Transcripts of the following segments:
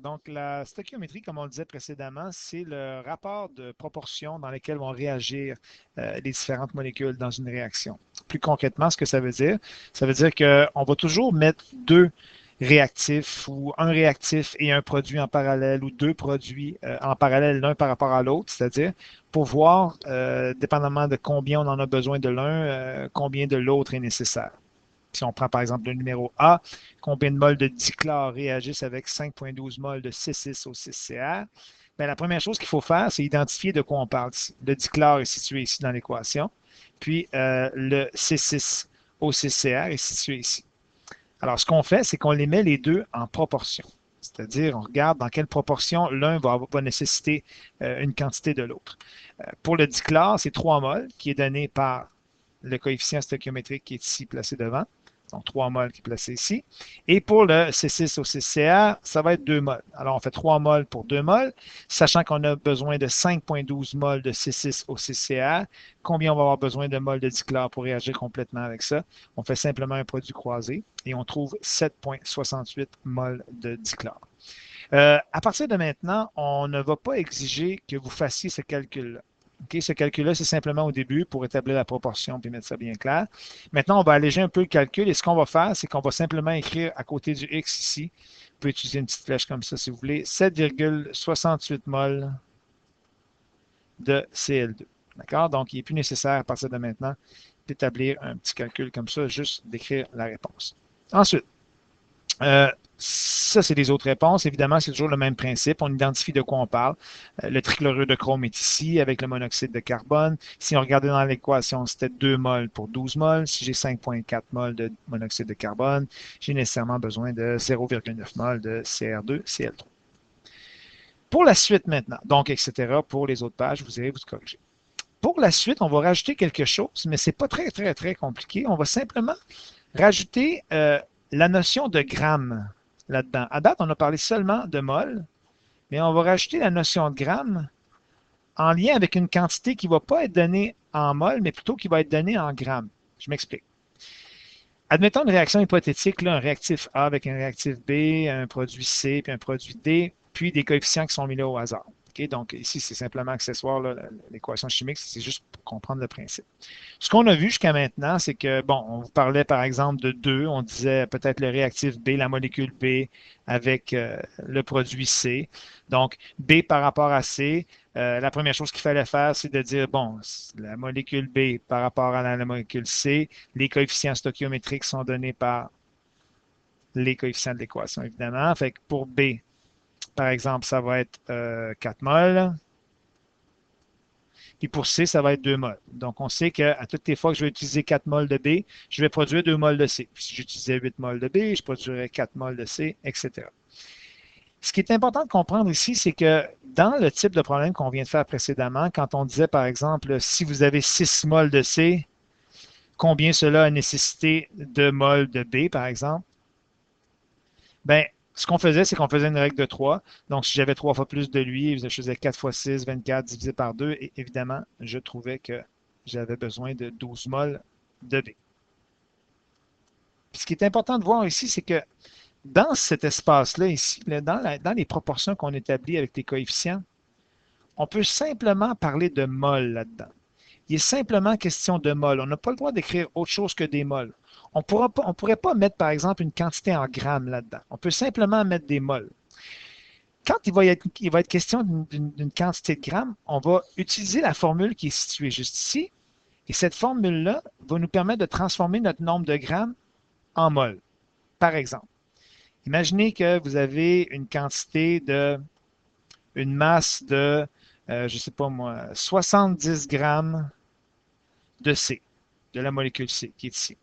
Donc, la stoichiométrie, comme on le disait précédemment, c'est le rapport de proportion dans lequel vont réagir les différentes molécules dans une réaction. Plus concrètement, ce que ça veut dire qu'on va toujours mettre deux réactifs ou un réactif et un produit en parallèle ou deux produits en parallèle l'un par rapport à l'autre, c'est-à-dire pour voir, dépendamment de combien on en a besoin de l'un, combien de l'autre est nécessaire. Si on prend par exemple le numéro A, combien de moles de dichlore réagissent avec 5,12 moles de C6O6CR? Bien, la première chose qu'il faut faire, c'est identifier de quoi on parle ici. Le dichlore est situé ici dans l'équation, puis le C6O6CR est situé ici. Alors, ce qu'on fait, c'est qu'on les met les deux en proportion. C'est-à-dire, on regarde dans quelle proportion l'un va nécessiter une quantité de l'autre. Pour le dichlore, c'est 3 moles qui est donné par le coefficient stoichiométrique qui est ici placé devant. Donc, 3 moles qui est placé ici. Et pour le C6 au 6CR, ça va être 2 moles. Alors, on fait 3 moles pour 2 moles, sachant qu'on a besoin de 5,12 moles de C6 au 6CR. Combien on va avoir besoin de moles de dichlore pour réagir complètement avec ça? On fait simplement un produit croisé et on trouve 7,68 moles de dichlore. À partir de maintenant, on ne va pas exiger que vous fassiez ce calcul-là. Okay, ce calcul-là, c'est simplement au début pour établir la proportion et mettre ça bien clair. Maintenant, on va alléger un peu le calcul et ce qu'on va faire, c'est qu'on va simplement écrire à côté du X ici. Vous pouvez utiliser une petite flèche comme ça si vous voulez. 7,68 moles de Cl2. D'accord? Donc, il n'est plus nécessaire à partir de maintenant d'établir un petit calcul comme ça, juste d'écrire la réponse. Ensuite, ça, c'est des autres réponses. Évidemment, c'est toujours le même principe. On identifie de quoi on parle. Le trichlorure de chrome est ici avec le monoxyde de carbone. Si on regardait dans l'équation, c'était 2 moles pour 12 moles. Si j'ai 5,4 moles de monoxyde de carbone, j'ai nécessairement besoin de 0,9 moles de Cr2, Cl3. Pour la suite maintenant, donc, etc., pour les autres pages, vous irez vous corriger. Pour la suite, on va rajouter quelque chose, mais ce n'est pas très, très, très compliqué. On va simplement rajouter la notion de gramme là-dedans. À date, on a parlé seulement de mol, mais on va rajouter la notion de gramme en lien avec une quantité qui ne va pas être donnée en mol, mais plutôt qui va être donnée en grammes. Je m'explique. Admettons une réaction hypothétique, là, un réactif A avec un réactif B, un produit C, puis un produit D, puis des coefficients qui sont mis là au hasard. Okay? Donc, ici, c'est simplement accessoire, l'équation chimique, c'est juste pour comprendre le principe. Ce qu'on a vu jusqu'à maintenant, c'est que, bon, on vous parlait par exemple de 2, on disait peut-être le réactif B, la molécule B avec le produit C. Donc, B par rapport à C, la première chose qu'il fallait faire, c'est de dire, bon, la molécule B par rapport à la molécule C, les coefficients stoichiométriques sont donnés par les coefficients de l'équation, évidemment. Fait que pour B, par exemple, ça va être 4 moles. Puis pour C, ça va être 2 moles. Donc, on sait qu'à toutes les fois que je vais utiliser 4 moles de B, je vais produire 2 moles de C. Puis si j'utilisais 8 moles de B, je produirais 4 moles de C, etc. Ce qui est important de comprendre ici, c'est que dans le type de problème qu'on vient de faire précédemment, quand on disait, par exemple, si vous avez 6 moles de C, combien cela a nécessité de moles de B, par exemple? Bien, ce qu'on faisait, c'est qu'on faisait une règle de 3. Donc, si j'avais 3 fois plus de lui, je faisais 4 fois 6, 24 divisé par 2. Et évidemment, je trouvais que j'avais besoin de 12 moles de B. Puis ce qui est important de voir ici, c'est que dans cet espace-là, ici, dans les proportions qu'on établit avec les coefficients, on peut simplement parler de moles là-dedans. Il est simplement question de moles. On n'a pas le droit d'écrire autre chose que des moles. On ne pourrait pas mettre, par exemple, une quantité en grammes là-dedans. On peut simplement mettre des moles. Quand il va être question d'une quantité de grammes, on va utiliser la formule qui est située juste ici. Et cette formule-là va nous permettre de transformer notre nombre de grammes en moles. Par exemple, imaginez que vous avez une quantité une masse de, je ne sais pas moi, 70 grammes de C, de la molécule C qui est ici.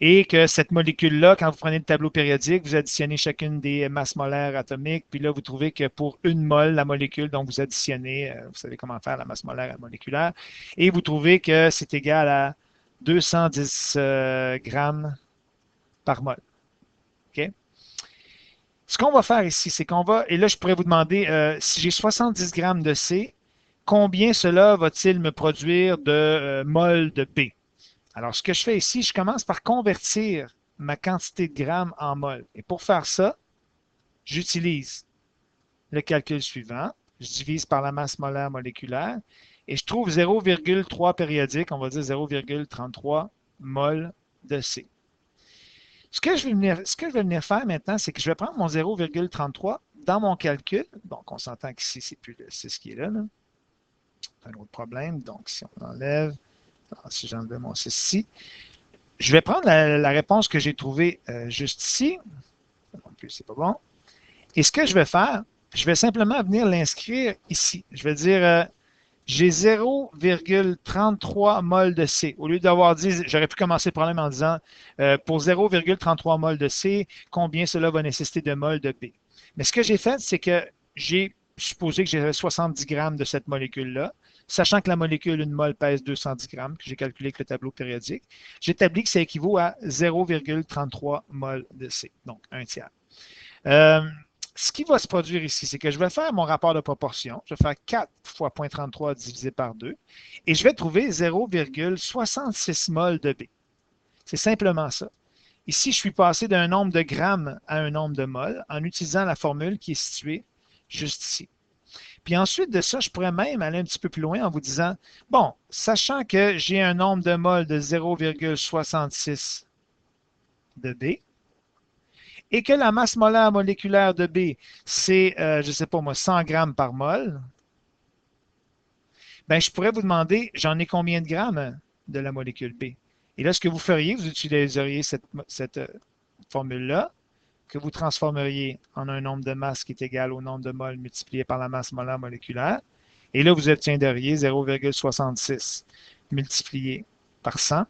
Et que cette molécule-là, quand vous prenez le tableau périodique, vous additionnez chacune des masses molaires atomiques, puis là, vous trouvez que pour une mole, la molécule, donc vous additionnez, vous savez comment faire la masse molaire moléculaire, et vous trouvez que c'est égal à 210 grammes par mol. OK? Ce qu'on va faire ici, c'est qu'on va, et là, je pourrais vous demander, si j'ai 70 grammes de C, combien cela va-t-il me produire de mol de B? Alors, ce que je fais ici, je commence par convertir ma quantité de grammes en mol. Et pour faire ça, j'utilise le calcul suivant. Je divise par la masse molaire moléculaire et je trouve 0,3 périodique, on va dire 0,33 mol de C. Ce que je vais venir faire maintenant, c'est que je vais prendre mon 0,33 dans mon calcul. Donc, on s'entend qu'ici, c'est ce qui est là. C'est un autre problème. Donc, si on enlève, si j'enlève mon ceci, je vais prendre la réponse que j'ai trouvée juste ici. Non plus, c'est pas bon. Et ce que je vais faire, je vais simplement venir l'inscrire ici. Je vais dire, j'ai 0,33 mol de C. Au lieu d'avoir dit, j'aurais pu commencer le problème en disant, pour 0,33 mol de C, combien cela va nécessiter de mol de B. Mais ce que j'ai fait, c'est que j'ai supposé que j'avais 70 grammes de cette molécule-là, sachant que la molécule, une mol, pèse 210 grammes, que j'ai calculé avec le tableau périodique. J'établis que ça équivaut à 0,33 mol de C, donc un tiers. Ce qui va se produire ici, c'est que je vais faire mon rapport de proportion. Je vais faire 4 fois 0,33 divisé par 2 et je vais trouver 0,66 mol de B. C'est simplement ça. Ici, je suis passé d'un nombre de grammes à un nombre de mol en utilisant la formule qui est située juste ici. Puis ensuite de ça, je pourrais même aller un petit peu plus loin en vous disant, bon, sachant que j'ai un nombre de mol de 0,66 de B, et que la masse molaire moléculaire de B, c'est, je ne sais pas moi, 100 grammes par mol, ben, je pourrais vous demander, j'en ai combien de grammes de la molécule B? Et là, ce que vous feriez, vous utiliseriez cette formule-là, que vous transformeriez en un nombre de masse qui est égal au nombre de mol multiplié par la masse molaire moléculaire. Et là, vous obtiendriez 0,66 multiplié par 100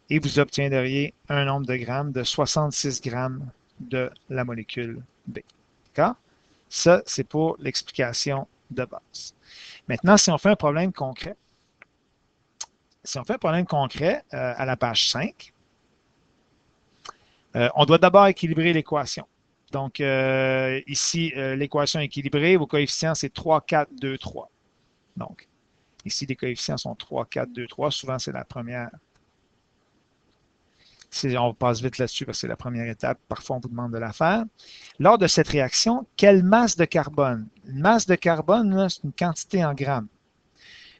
et vous obtiendriez un nombre de grammes de 66 grammes de la molécule B. D'accord? Ça, c'est pour l'explication de base. Maintenant, si on fait un problème concret, à la page 5, on doit d'abord équilibrer l'équation. Donc, ici, l'équation équilibrée, vos coefficients, c'est 3, 4, 2, 3. Donc, ici, les coefficients sont 3, 4, 2, 3. Souvent, c'est la première. On passe vite là-dessus parce que c'est la première étape. Parfois, on vous demande de la faire. Lors de cette réaction, quelle masse de carbone? Une masse de carbone, c'est une quantité en grammes.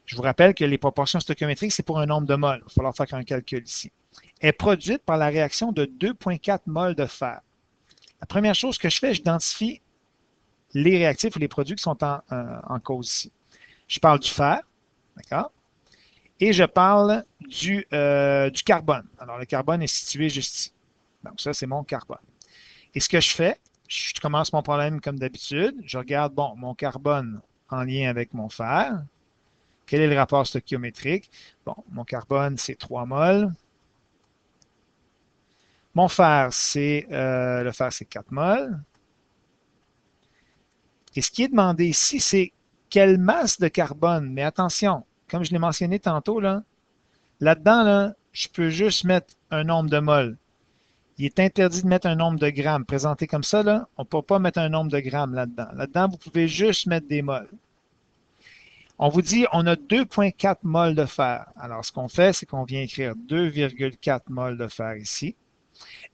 Je vous rappelle que les proportions stoichiométriques, c'est pour un nombre de moles. Il va falloir faire un calcul ici. Est produite par la réaction de 2,4 moles de fer. La première chose que je fais, j'identifie les réactifs ou les produits qui sont en cause ici. Je parle du fer, d'accord? Et je parle du carbone. Alors, le carbone est situé juste ici. Donc, ça, c'est mon carbone. Et ce que je fais, je commence mon problème comme d'habitude. Je regarde, bon, mon carbone en lien avec mon fer. Quel est le rapport stoichiométrique? Bon, mon carbone, c'est 3 mols. Mon fer, le fer, c'est 4 mols. Et ce qui est demandé ici, c'est quelle masse de carbone. Mais attention, comme je l'ai mentionné tantôt, là-dedans, là, je peux juste mettre un nombre de mols. Il est interdit de mettre un nombre de grammes. Présenté comme ça, là, on ne peut pas mettre un nombre de grammes là-dedans. Là-dedans, vous pouvez juste mettre des mols. On vous dit, on a 2,4 mols de fer. Alors, ce qu'on fait, c'est qu'on vient écrire 2,4 mols de fer ici.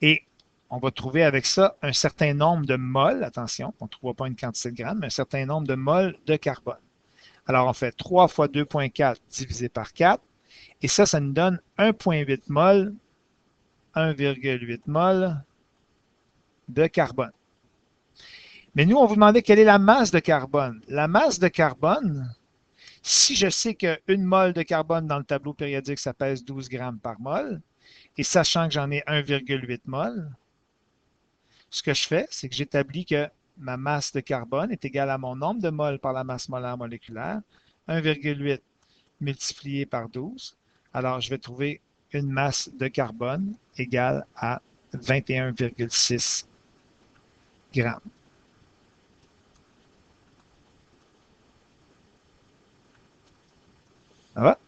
Et on va trouver avec ça un certain nombre de mols, attention, on ne trouvera pas une quantité de grammes, mais un certain nombre de mols de carbone. Alors, on fait 3 fois 2,4 divisé par 4, et ça nous donne 1,8 mol, 1,8 mol de carbone. Mais nous, on vous demandait quelle est la masse de carbone. La masse de carbone, si je sais qu'une mol de carbone dans le tableau périodique, ça pèse 12 grammes par mol, et sachant que j'en ai 1,8 mol, ce que je fais, c'est que j'établis que ma masse de carbone est égale à mon nombre de moles par la masse molaire moléculaire, 1,8 multiplié par 12. Alors, je vais trouver une masse de carbone égale à 21,6 grammes. Ça va?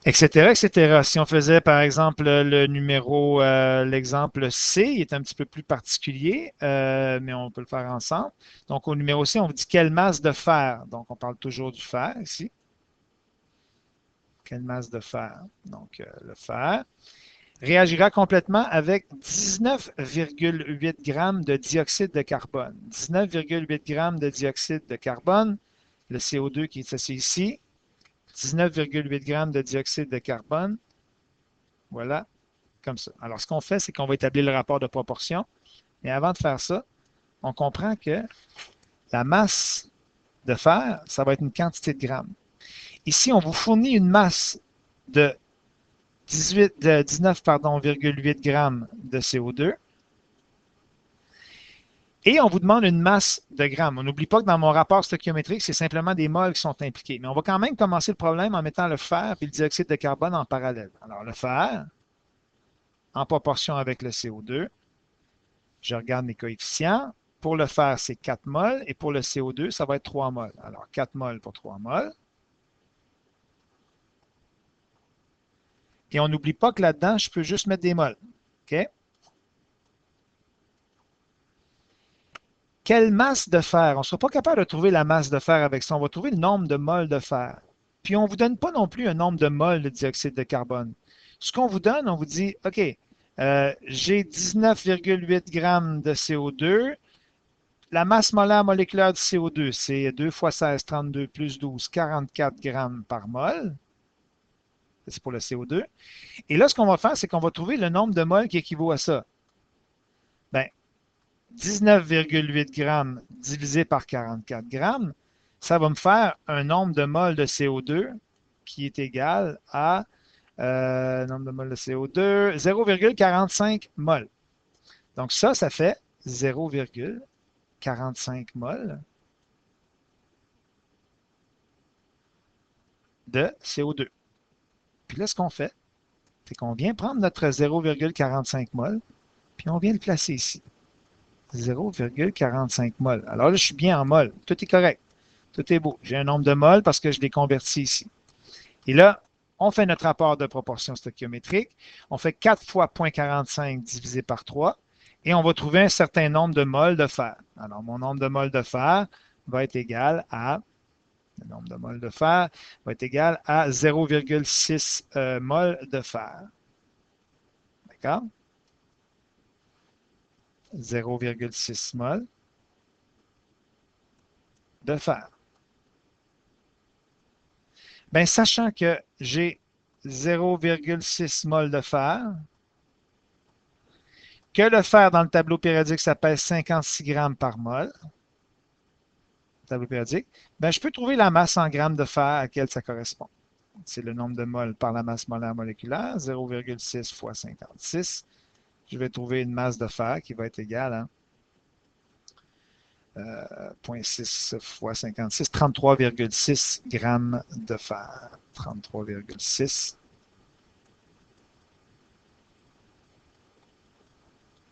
Etc., etc. Si on faisait, par exemple, l'exemple C, il est un petit peu plus particulier, mais on peut le faire ensemble. Donc, au numéro C, on vous dit quelle masse de fer. Donc, on parle toujours du fer ici. Quelle masse de fer? Donc, le fer. réagira complètement avec 19,8 grammes de dioxyde de carbone. 19,8 grammes de dioxyde de carbone, le CO2 qui est assis ici, 19,8 grammes de dioxyde de carbone, voilà, comme ça. Alors, ce qu'on fait, c'est qu'on va établir le rapport de proportion, mais avant de faire ça, on comprend que la masse de fer, ça va être une quantité de grammes. Ici, on vous fournit une masse de 19,8 grammes de CO2 et on vous demande une masse de grammes. On n'oublie pas que dans mon rapport stoichiométrique, c'est simplement des moles qui sont impliqués. Mais on va quand même commencer le problème en mettant le fer et le dioxyde de carbone en parallèle. Alors, le fer, en proportion avec le CO2, je regarde mes coefficients. Pour le fer, c'est 4 mols et pour le CO2, ça va être 3 mols. Alors, 4 mols pour 3 mols. Et on n'oublie pas que là-dedans, je peux juste mettre des mols. OK? Quelle masse de fer? On ne sera pas capable de trouver la masse de fer avec ça. On va trouver le nombre de mols de fer. Puis on ne vous donne pas non plus un nombre de mols de dioxyde de carbone. Ce qu'on vous donne, on vous dit, OK, j'ai 19,8 grammes de CO2. La masse molaire moléculaire du CO2, c'est 2 fois 16, 32 plus 12, 44 grammes par mol. C'est pour le CO2. Et là, ce qu'on va faire, c'est qu'on va trouver le nombre de mols qui équivaut à ça. Bien, 19,8 grammes divisé par 44 grammes, ça va me faire un nombre de moles de CO2 qui est égal à nombre de moles de CO2, 0,45 moles. Donc ça fait 0,45 moles de CO2. Puis là, ce qu'on fait, c'est qu'on vient prendre notre 0,45 moles, puis on vient le placer ici. 0,45 moles. Alors là, je suis bien en moles. Tout est correct. Tout est beau. J'ai un nombre de moles parce que je l'ai converti ici. Et là, on fait notre rapport de proportion stoichiométrique. On fait 4 fois 0,45 divisé par 3 et on va trouver un certain nombre de moles de fer. Alors, mon nombre de moles de fer va être égal à, le nombre de moles de fer va être égal à 0,6 moles de fer. D'accord? 0,6 moles de fer. Bien, sachant que j'ai 0,6 mol de fer, que le fer dans le tableau périodique, ça pèse 56 grammes par mol, tableau périodique, bien, je peux trouver la masse en grammes de fer à laquelle ça correspond. C'est le nombre de moles par la masse molaire moléculaire, 0,6 fois 56. Je vais trouver une masse de fer qui va être égale à 0,6 fois 56, 33,6 grammes de fer. 33,6.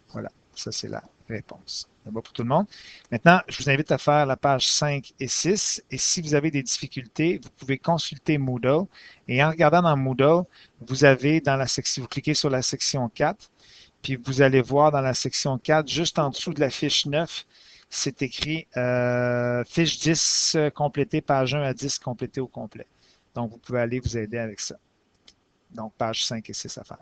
Voilà, ça c'est la réponse. C'est bon pour tout le monde. Maintenant, je vous invite à faire la page 5 et 6. Et si vous avez des difficultés, vous pouvez consulter Moodle. Et en regardant dans Moodle, vous avez dans la section, vous cliquez sur la section 4, puis vous allez voir dans la section 4, juste en dessous de la fiche 9, c'est écrit fiche 10 complétée, page 1 à 10 complétée au complet. Donc, vous pouvez aller vous aider avec ça. Donc, page 5 et 6 à faire.